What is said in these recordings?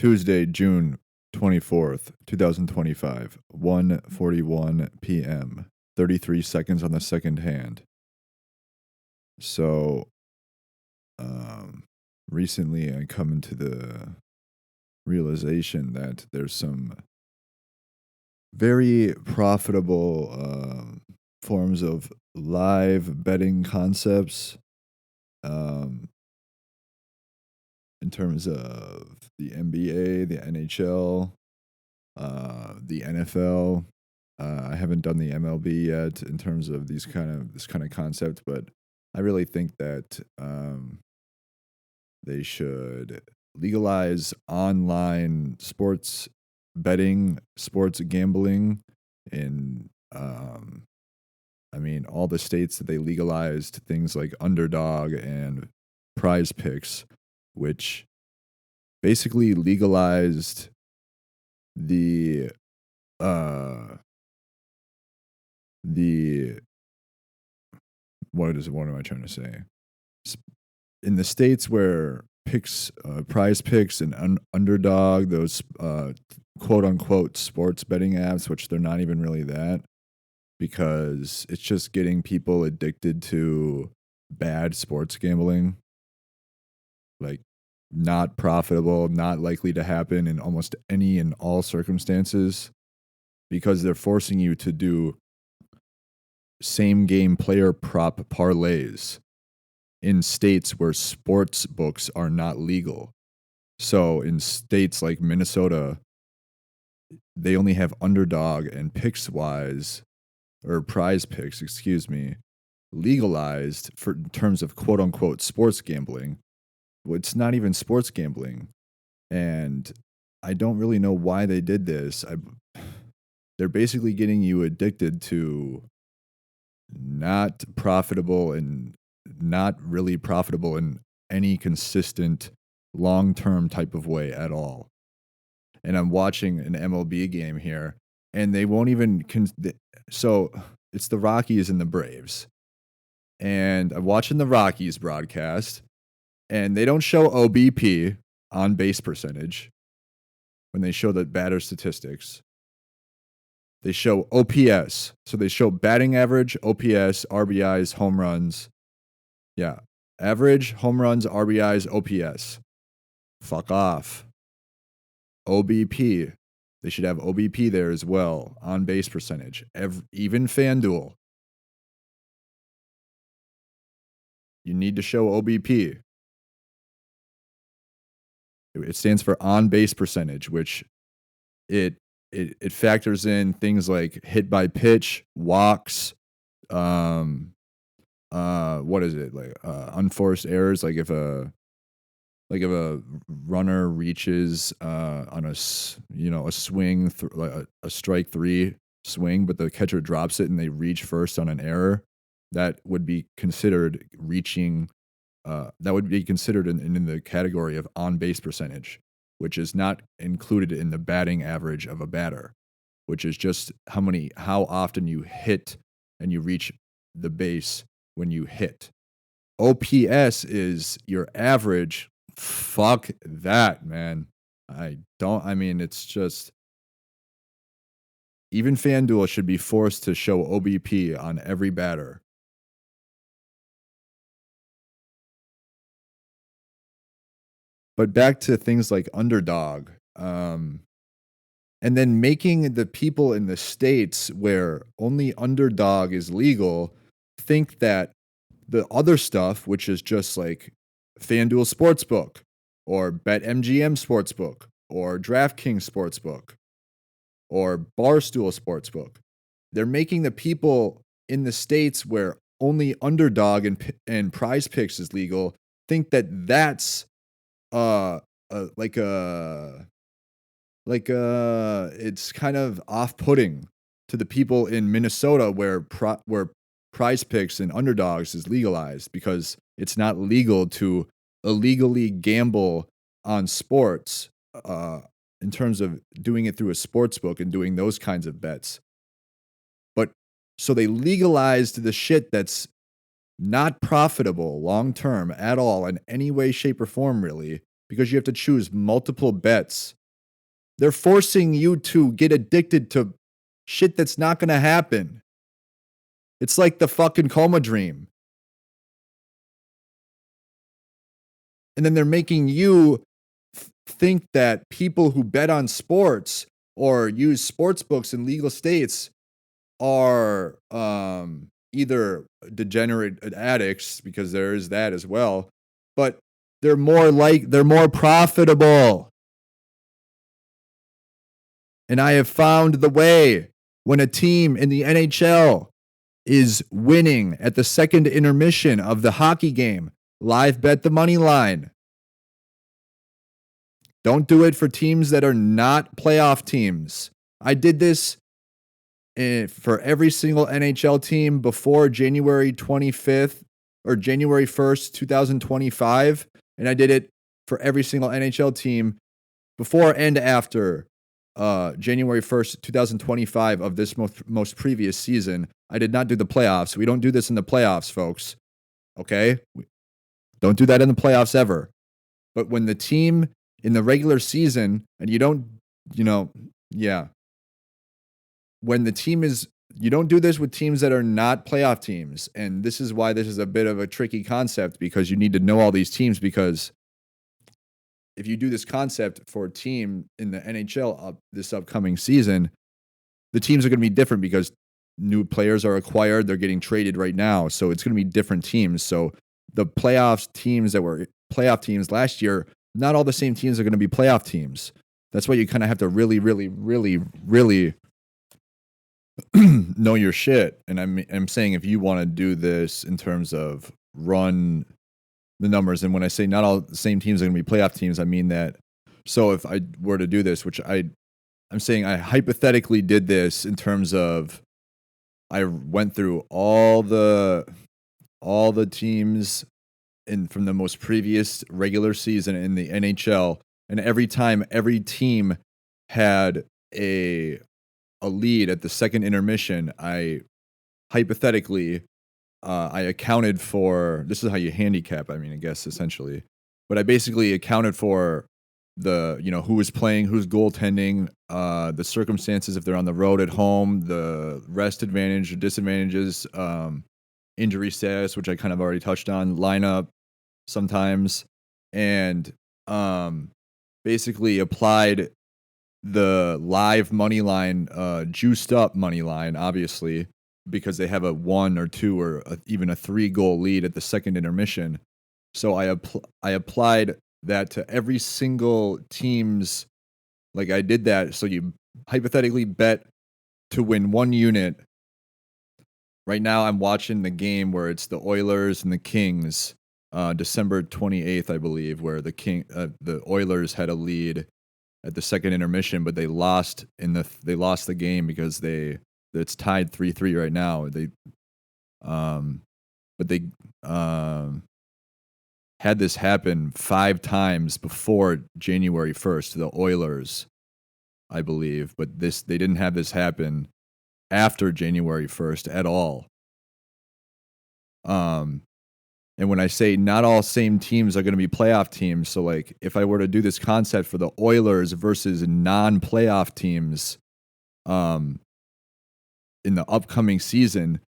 Tuesday, June 24th, 2025, 1:41 p.m. 33 seconds on the second hand. So, recently I come into the realization that there's some very profitable forms of live betting concepts um, in terms of the NBA, the NHL, the NFL. I haven't done the MLB yet in terms of this kind of concept, but I really think that they should legalize online sports betting, sports gambling, in all the states that they legalized things like underdog and prize picks, which basically legalized the uh the what am I trying to say? In the states where picks, prize picks and underdog, those quote unquote sports betting apps, which they're not even really that, because it's just getting people addicted to bad sports gambling, like not profitable, not likely to happen in almost any and all circumstances, because they're forcing you to do same game player prop parlays in states where sports books are not legal. So in states like Minnesota, they only have underdog and picks wise, or prize picks, excuse me, legalized for in terms of quote unquote sports gambling. Well, it's not even sports gambling. And I don't really know why they did this. They're basically getting you addicted to not profitable and not really profitable in any consistent long term type of way at all. And I'm watching an MLB game here, and they won't even. So it's the Rockies and the Braves. And I'm watching the Rockies broadcast, and they don't show OBP, on base percentage, when they show the batter statistics. They show OPS. So they show batting average, OPS, RBIs, home runs. Yeah. Average, home runs, RBIs, OPS. Fuck off. OBP. They should have OBP there as well. On base percentage. Even FanDuel. You need to show OBP. It stands for on base percentage, which it factors in things like hit by pitch, walks, what is it, like unforced errors, like if a runner reaches on a swing, like a strike three swing, but the catcher drops it and they reach first on an error, that would be considered reaching. That would be considered in the category of on base percentage, which is not included in the batting average of a batter, which is just how often you hit and you reach the base when you hit. OPS is your average. Fuck that, man. It's just, even FanDuel should be forced to show OBP on every batter. But back to things like underdog, and then making the people in the states where only underdog is legal think that the other stuff, which is just like FanDuel Sportsbook or BetMGM Sportsbook or DraftKings Sportsbook or Barstool Sportsbook, they're making the people in the states where only underdog and prize picks is legal think that that's it's kind of off-putting to the people in Minnesota where prize picks and underdogs is legalized, because it's not legal to illegally gamble on sports in terms of doing it through a sports book and doing those kinds of bets. But so they legalized the shit that's not profitable long term at all in any way, shape, or form, really. because you have to choose multiple bets. They're forcing you to get addicted to shit that's not going to happen. It's like the fucking coma dream. And then they're making you think that people who bet on sports or use sports books in legal states are either degenerate addicts, because there is that as well, but they're more profitable. And I have found the way. When a team in the NHL is winning at the second intermission of the hockey game, live bet the money line. Don't do it for teams that are not playoff teams. I did this for every single NHL team before January 25th or January 1st, 2025. And I did it for every single NHL team before and after January 1st, 2025 of this most previous season. I did not do the playoffs. We don't do this in the playoffs, folks. Okay? Don't do that in the playoffs ever. But when the team in the regular season, and you don't, when the team is, you don't do this with teams that are not playoff teams. And this is why this is a bit of a tricky concept, because you need to know all these teams, because if you do this concept for a team in the NHL this upcoming season, the teams are going to be different because new players are acquired. They're getting traded right now. So it's going to be different teams. So the playoffs teams that were playoff teams last year, not all the same teams are going to be playoff teams. That's why you kind of have to really, really, really, really know your shit. And I'm saying, if you want to do this in terms of run the numbers, and when I say not all the same teams are going to be playoff teams, I mean that. So if I were to do this, which I'm saying I hypothetically did this in terms of, I went through all the teams from the most previous regular season in the NHL, and every time every team had a lead at the second intermission, I hypothetically I accounted for, this is how you handicap, I guess essentially, but I basically accounted for the, who was playing, who's goaltending, the circumstances, if they're on the road, at home, the rest advantage or disadvantages, injury status, which I kind of already touched on, lineup sometimes, and basically applied the live money line, juiced up money line, obviously, because they have a 1 or 2 or even a 3 goal lead at the second intermission. So I applied that to every single team's, like I did that. So you hypothetically bet to win 1 unit. Right now I'm watching the game where it's the Oilers and the Kings, December 28th, I believe, where the Oilers had a lead at the second intermission, but they lost the game because it's tied 3-3 right now. They had this happen 5 times before January 1st to the Oilers, I believe, but they didn't have this happen after January 1st at all. And when I say not all same teams are going to be playoff teams, so like if I were to do this concept for the Oilers versus non-playoff teams in the upcoming season,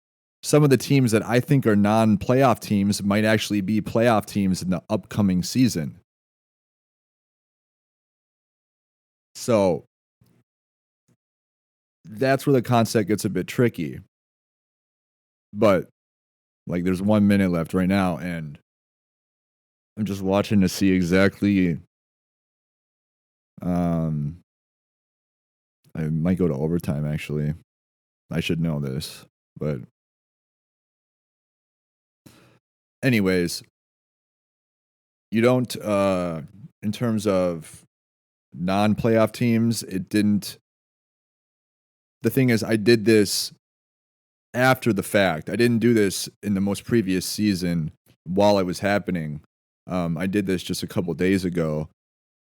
some of the teams that I think are non-playoff teams might actually be playoff teams in the upcoming season. So that's where the concept gets a bit tricky. But like, there's 1 minute left right now, and I'm just watching to see exactly. I might go to overtime, actually. I should know this, but anyways, you don't, in terms of non-playoff teams, it didn't. The thing is, I did this after the fact. I didn't do this in the most previous season while it was happening. I did this just a couple days ago,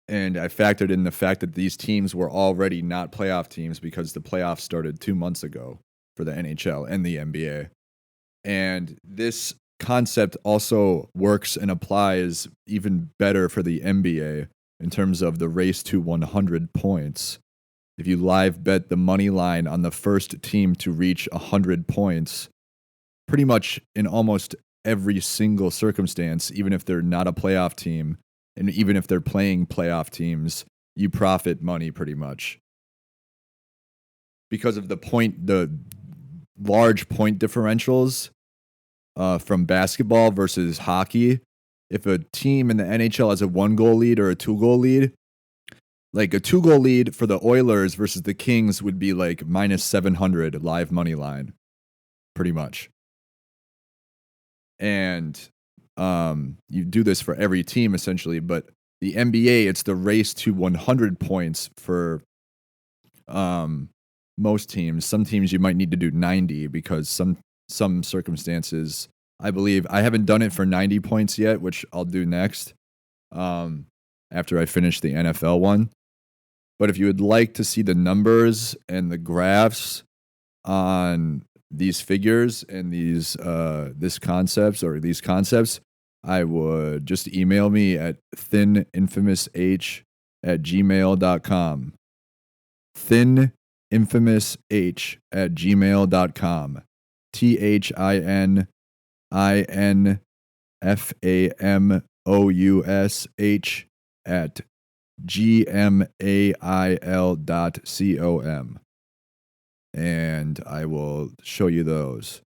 and I factored in the fact that these teams were already not playoff teams because the playoffs started 2 months ago for the NHL and the NBA. And this concept also works and applies even better for the NBA in terms of the race to 100 points. If you live bet the money line on the first team to reach 100 points, pretty much in almost every single circumstance, even if they're not a playoff team, and even if they're playing playoff teams, you profit money pretty much. Because of the large point differentials from basketball versus hockey. If a team in the NHL has a 1-goal lead or a 2-goal lead, like a 2-goal lead for the Oilers versus the Kings would be like minus 700 live money line, pretty much. And you do this for every team essentially, but the NBA, it's the race to 100 points for most teams. Some teams you might need to do 90 because some circumstances, I believe, I haven't done it for 90 points yet, which I'll do next after I finish the NFL one. But if you would like to see the numbers and the graphs on these figures and these concepts, I would just email me at thininfamoush@gmail.com. thininfamoush@gmail.com. THINFAMOUSH@gmail.com. And I will show you those.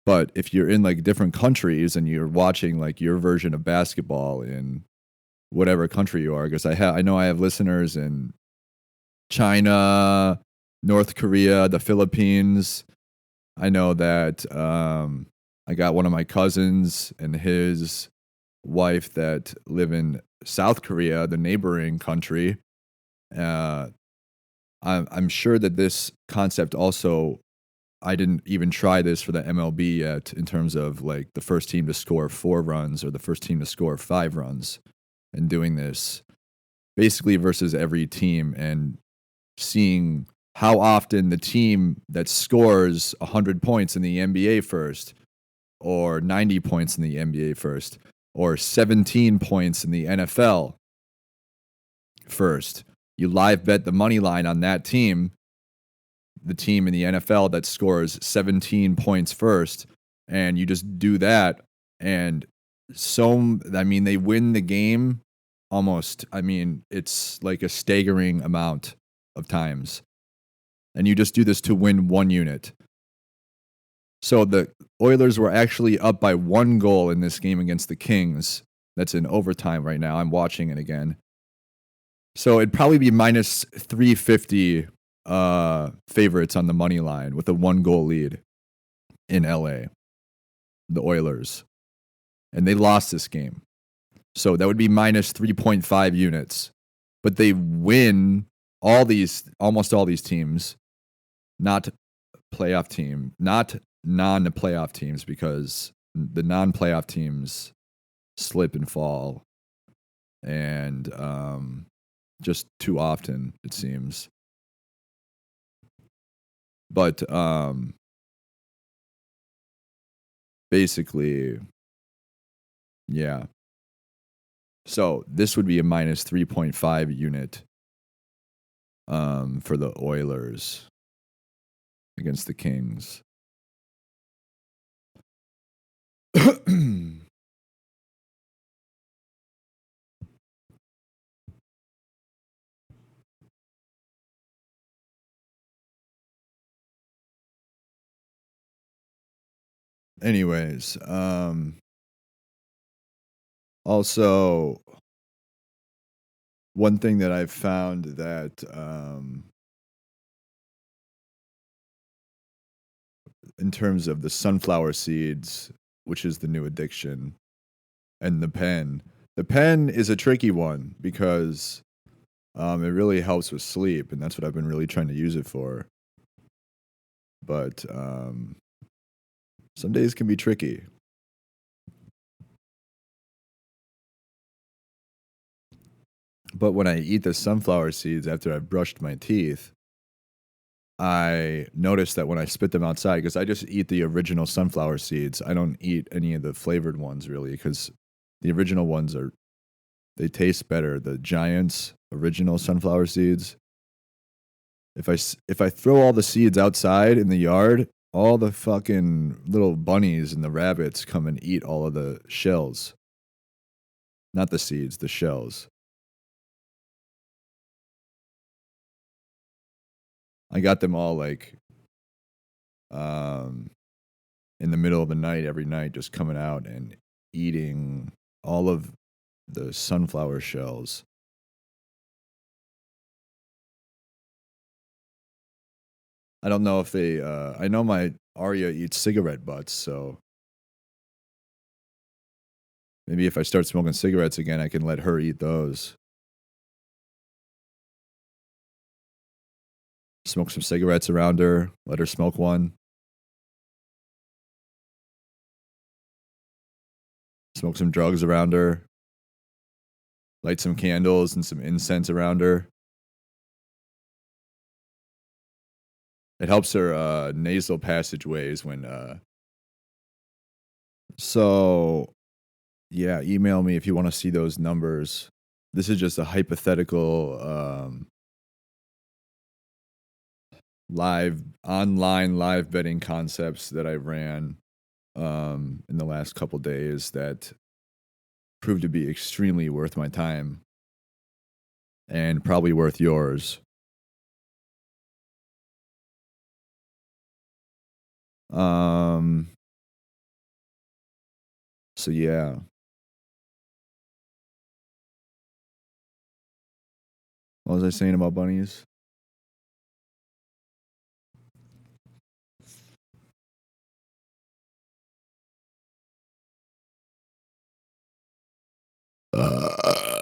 But if you're in like different countries and you're watching like your version of basketball in whatever country you are, because I know I have listeners in China, North Korea, the Philippines. I know that I got one of my cousins and his wife that live in South Korea, the neighboring country. I'm sure that this concept also, I didn't even try this for the MLB yet in terms of like the first team to score 4 runs or the first team to score 5 runs, and doing this basically versus every team and seeing how often the team that scores 100 points in the NBA first, or 90 points in the NBA first, or 17 points in the NFL first, you live bet the money line on that team, the team in the NFL that scores 17 points first, and you just do that. And they win the game almost. It's like a staggering amount of times. And you just do this to win 1 unit. So the Oilers were actually up by 1 goal in this game against the Kings. That's in overtime right now. I'm watching it again. So it'd probably be minus 350 favorites on the money line with a 1-goal lead in LA, the Oilers. And they lost this game. So that would be minus 3.5 units. But they win almost all these teams, not non-playoff teams, because the non-playoff teams slip and fall. And just too often, it seems. But basically, yeah. So this would be a minus 3.5 unit for the Oilers against the Kings. Anyways, also one thing that I've found that in terms of the sunflower seeds, which is the new addiction, and the pen is a tricky one because it really helps with sleep, and that's what I've been really trying to use it for. But some days can be tricky. But when I eat the sunflower seeds after I've brushed my teeth, I noticed that when I spit them outside, because I just eat the original sunflower seeds. I don't eat any of the flavored ones really, because the original ones they taste better. The Giants original sunflower seeds. If I throw all the seeds outside in the yard, all the fucking little bunnies and the rabbits come and eat all of the shells. Not the seeds, the shells. I got them all like um in the middle of the night every night, just coming out and eating all of the sunflower shells. I don't know if they I know my Arya eats cigarette butts, so maybe if I start smoking cigarettes again, I can let her eat those. Smoke some cigarettes around her, let her smoke one. Smoke some drugs around her. Light some candles and some incense around her. It helps her nasal passageways when so yeah, email me if you want to see those numbers. This is just a hypothetical live betting concepts that I ran in the last couple days that proved to be extremely worth my time and probably worth yours. Um so yeah. What was I saying about bunnies? Uh,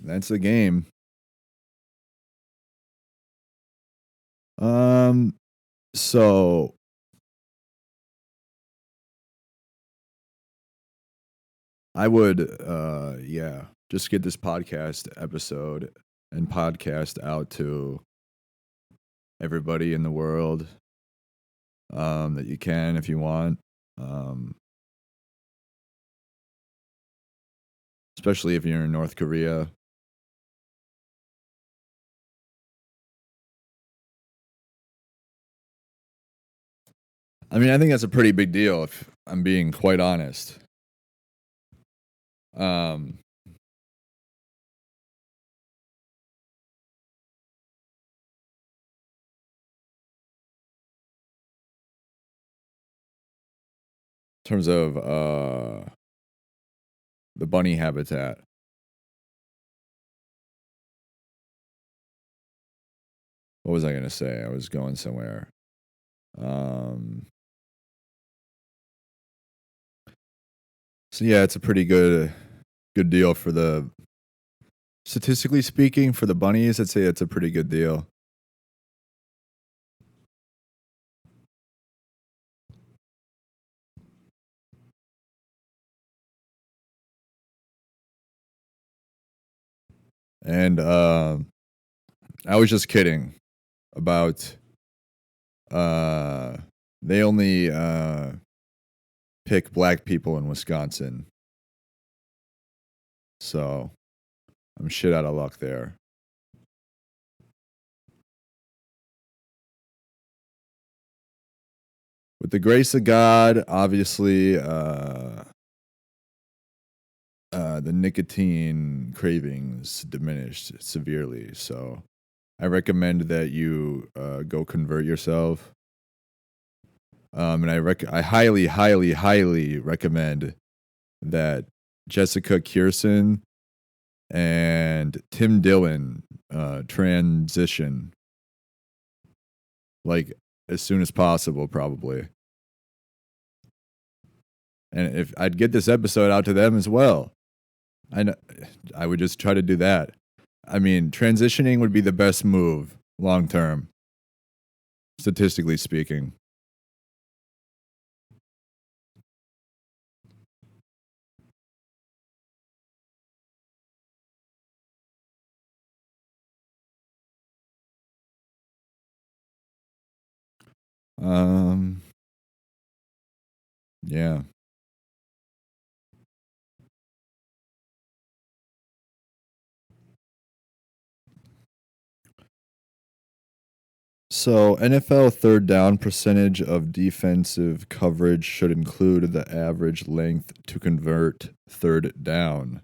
that's the game. Um so I would yeah, just get this podcast episode and podcast out to everybody in the world that you can if you want. Um especially if you're in North Korea. I mean, I think that's a pretty big deal if I'm being quite honest. Um in terms of the bunny habitat. What was I going to say? I was going somewhere. Um so yeah, it's a pretty good deal for the statistically speaking for the bunnies. I'd say it's a pretty good deal. And I was just kidding about uh they only pick black people in Wisconsin. So, I'm shit out of luck there. With the grace of God, obviously the nicotine cravings diminished severely. So, I recommend that you go convert yourself. And I highly, highly, highly recommend that Jessica Kierson and Tim Dillon transition like as soon as possible, probably. And if I'd get this episode out to them as well, I know, I would just try to do that. I mean, transitioning would be the best move long term, statistically speaking. Um, yeah. So, NFL third down percentage of defensive coverage should include the average length to convert third down.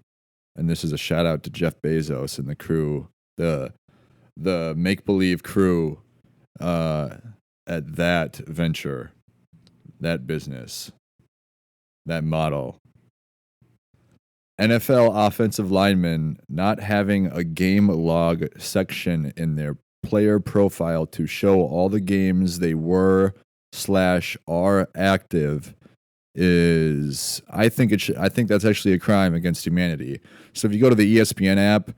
And this is a shout out to Jeff Bezos and the crew, the make believe crew uh, at that venture, that business, that model. NFL offensive linemen not having a game log section in their player profile to show all the games they were slash are active is I think that's actually a crime against humanity. So if you go to the ESPN app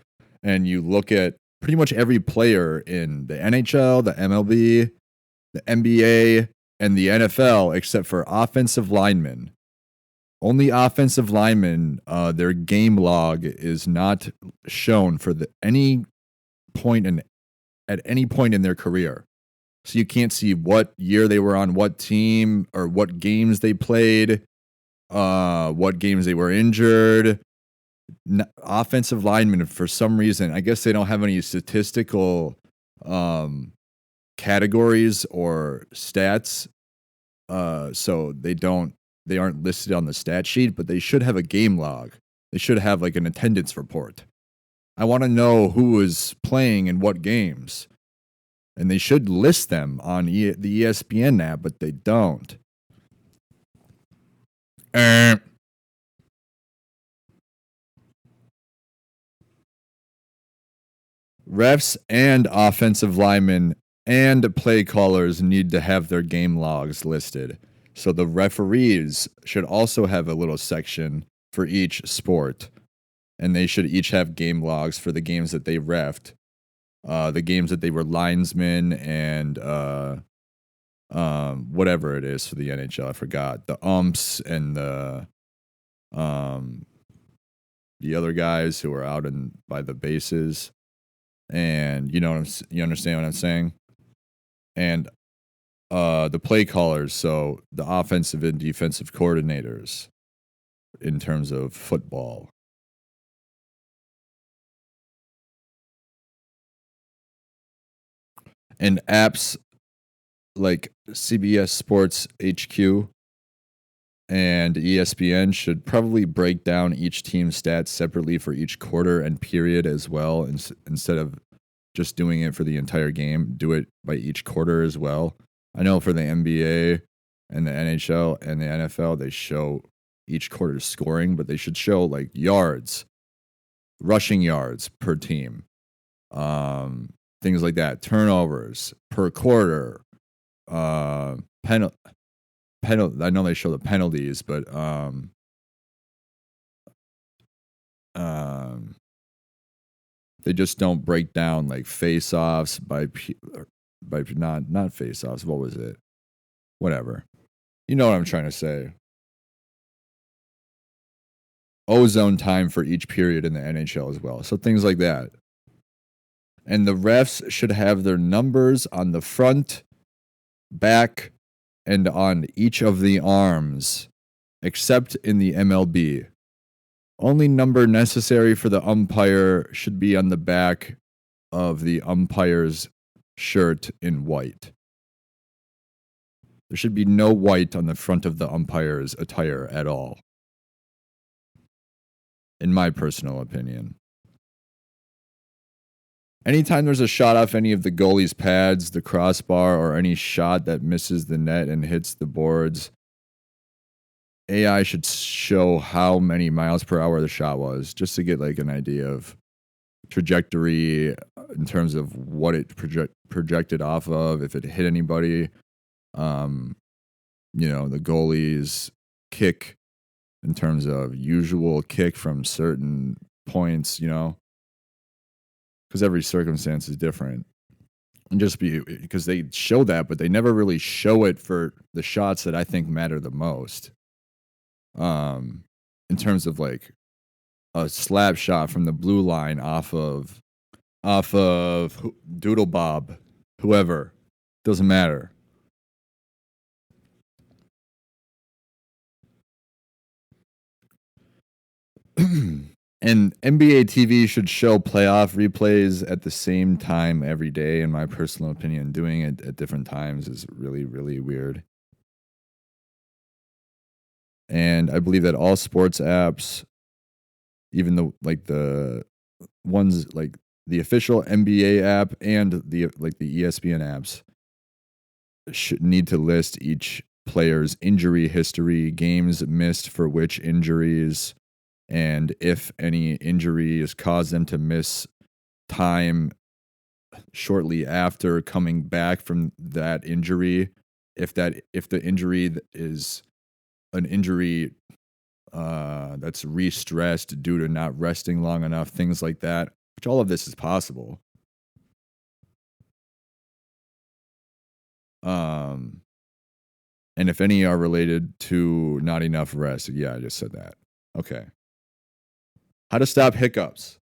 and you look at pretty much every player in the NHL, the MLB, the NBA, and the NFL except for offensive linemen, only offensive linemen, their game log is not shown for any point in at any point in their career. So you can't see what year they were on what team or what games they played, what games they were injured. Offensive linemen, for some reason, I guess they don't have any statistical um, categories or stats, so they aren't listed on the stat sheet, but they should have a game log. They should have like an attendance report. I want to know who is playing in what games, and they should list them on the ESPN app, but they don't. Eh. Refs and offensive linemen and play callers need to have their game logs listed. So the referees should also have a little section for each sport, and they should each have game logs for the games that they refed, the games that they were linesmen and whatever it is for the NHL. I forgot the umps and um, the other guys who are out in by the bases, and you understand what I'm saying, and the play callers, so the offensive and defensive coordinators in terms of football. And apps like CBS Sports HQ and ESPN should probably break down each team's stats separately for each quarter and period as well, instead of just doing it for the entire game. Do it by each quarter as well. I know for the NBA and the NHL and the NFL, they show each quarter's scoring, but they should show like yards, rushing yards per team, things like that, turnovers per quarter, uh, penalty. I know they show the penalties, but um, they just don't break down like face-offs by not face-offs. What was it? Whatever. You know what I'm trying to say. Ozone time for each period in the NHL as well. So things like that. And the refs should have their numbers on the front, back, and on each of the arms, except in the MLB. Only number necessary for the umpire should be on the back of the umpire's shirt in white. There should be no white on the front of the umpire's attire at all, in my personal opinion. Anytime there's a shot off any of the goalie's pads, the crossbar, or any shot that misses the net and hits the boards, AI should show how many miles per hour the shot was, just to get like an idea of trajectory in terms of what it projected off of, if it hit anybody. The goalie's kick in terms of usual kick from certain points, because every circumstance is different. And just because they show that, but they never really show it for the shots that I think matter the most. In terms of like a slap shot from the blue line off of Doodle Bob, whoever, doesn't matter. And NBA TV should show playoff replays at the same time every day, in my personal opinion. Doing it at different times is really, really weird. And I believe that all sports apps, even the ones like the official NBA app and the ESPN apps, should need to list each player's injury history, games missed for which injuries, and if any injury has caused them to miss time shortly after coming back from that injury. If the injury is an injury that's re-stressed due to not resting long enough, things like that, which all of this is possible. Um, and if any are related to not enough rest, yeah, I just said that. Okay. How to stop hiccups.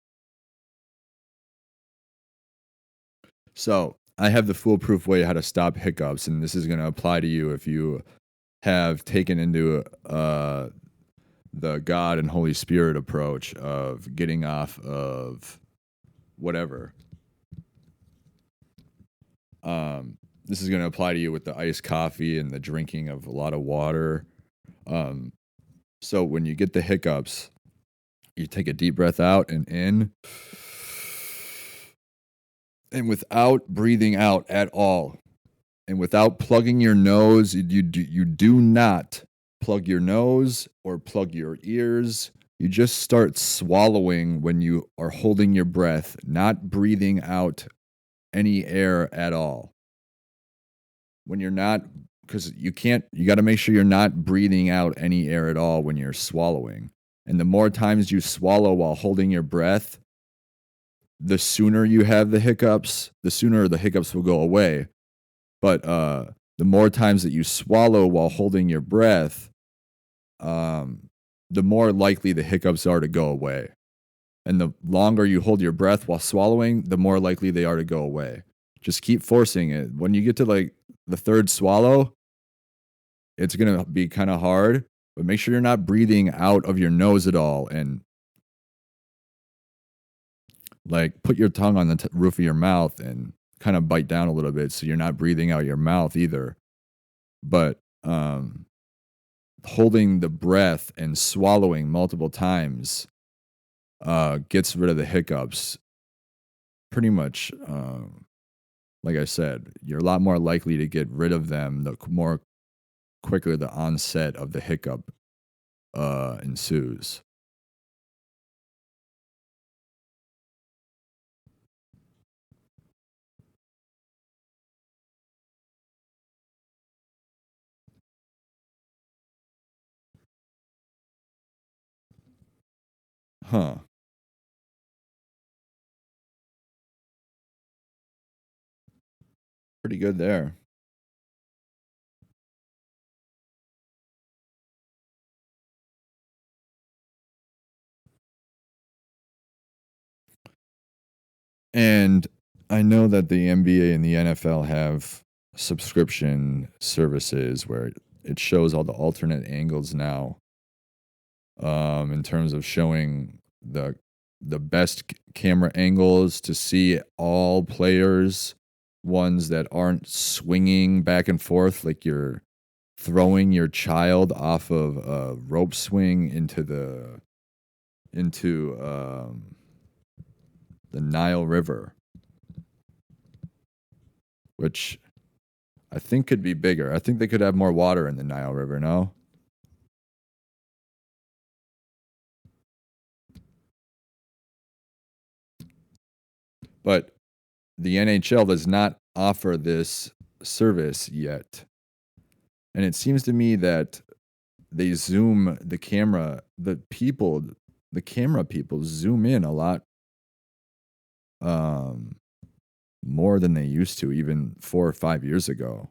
So I have the foolproof way how to stop hiccups, and this is going to apply to you if you have taken into the God and Holy Spirit approach of getting off of whatever. This is going to apply to you with the iced coffee and the drinking of a lot of water. So when you get the hiccups, you take a deep breath out and in, and without breathing out at all, and without plugging your nose, you do not plug your nose or plug your ears. You just start swallowing when you are holding your breath, not breathing out any air at all. When you're not, because you got to make sure you're not breathing out any air at all when you're swallowing. And the more times you swallow while holding your breath, the sooner you have the hiccups, the sooner the hiccups will go away. But the more times that you swallow while holding your breath, the more likely the hiccups are to go away. And the longer you hold your breath while swallowing, the more likely they are to go away. Just keep forcing it. When you get to like the third swallow, it's going to be kind of hard, but make sure you're not breathing out of your nose at all. And like put your tongue on the roof of your mouth and kind of bite down a little bit so you're not breathing out your mouth either. But holding the breath and swallowing multiple times gets rid of the hiccups. Pretty much, like I said, you're a lot more likely to get rid of them the more quicker the onset of the hiccup ensues. Huh. Pretty good there. And I know that the NBA and the NFL have subscription services where it shows all the alternate angles now, in terms of showing the best camera angles to see all players, ones that aren't swinging back and forth like you're throwing your child off of a rope swing into the Nile River, which I think could be bigger. I think they could have more water in the Nile River, no? But the NHL does not offer this service yet. And it seems to me that they zoom the camera, the camera people zoom in a lot more than they used to, even 4 or 5 years ago.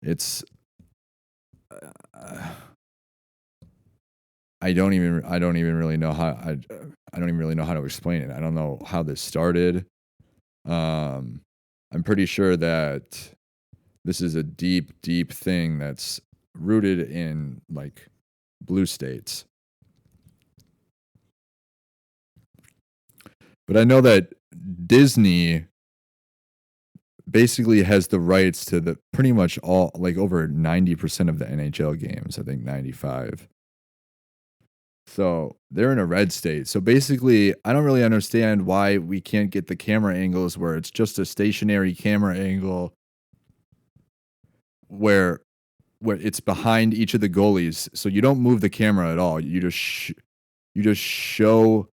It's I don't even really know how I don't even really know how to explain it. I don't know how this started. I'm pretty sure that this is a deep, deep thing that's rooted in like blue states. But I know that Disney basically has the rights to the pretty much all, like, over 90% of the NHL games, I think 95. So, they're in a red state. So, basically, I don't really understand why we can't get the camera angles where it's just a stationary camera angle where it's behind each of the goalies. So, you don't move the camera at all. You just show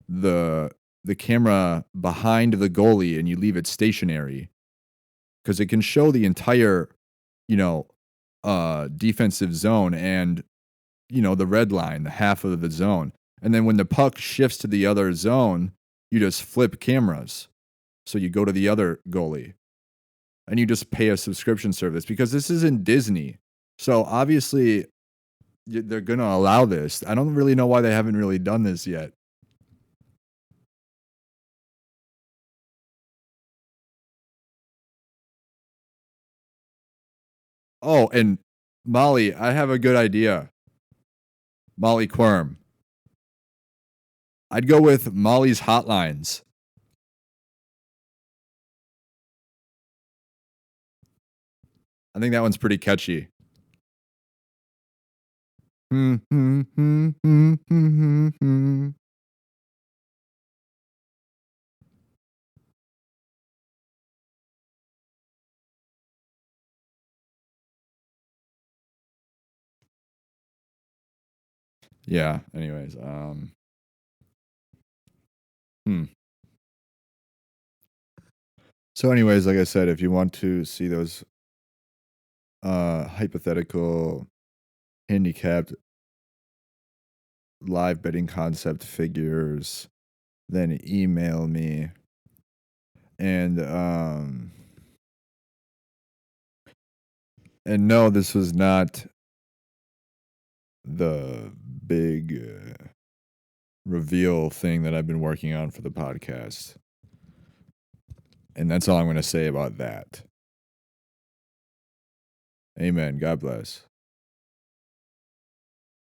the camera behind the goalie and you leave it stationary because it can show the entire, you know, defensive zone and, the red line, the half of the zone. And then when the puck shifts to the other zone, you just flip cameras. So you go to the other goalie and you just pay a subscription service because this isn't Disney. So obviously they're going to allow this. I don't really know why they haven't really done this yet. Oh, and Molly, I have a good idea. Molly Quirm. I'd go with Molly's Hotlines. I think that one's pretty catchy. Yeah, anyways, hmm. So anyways, like I said, if you want to see those hypothetical handicapped live betting concept figures, then email me. And no, this was not the big reveal thing that I've been working on for the podcast. And that's all I'm going to say about that. Amen. God bless.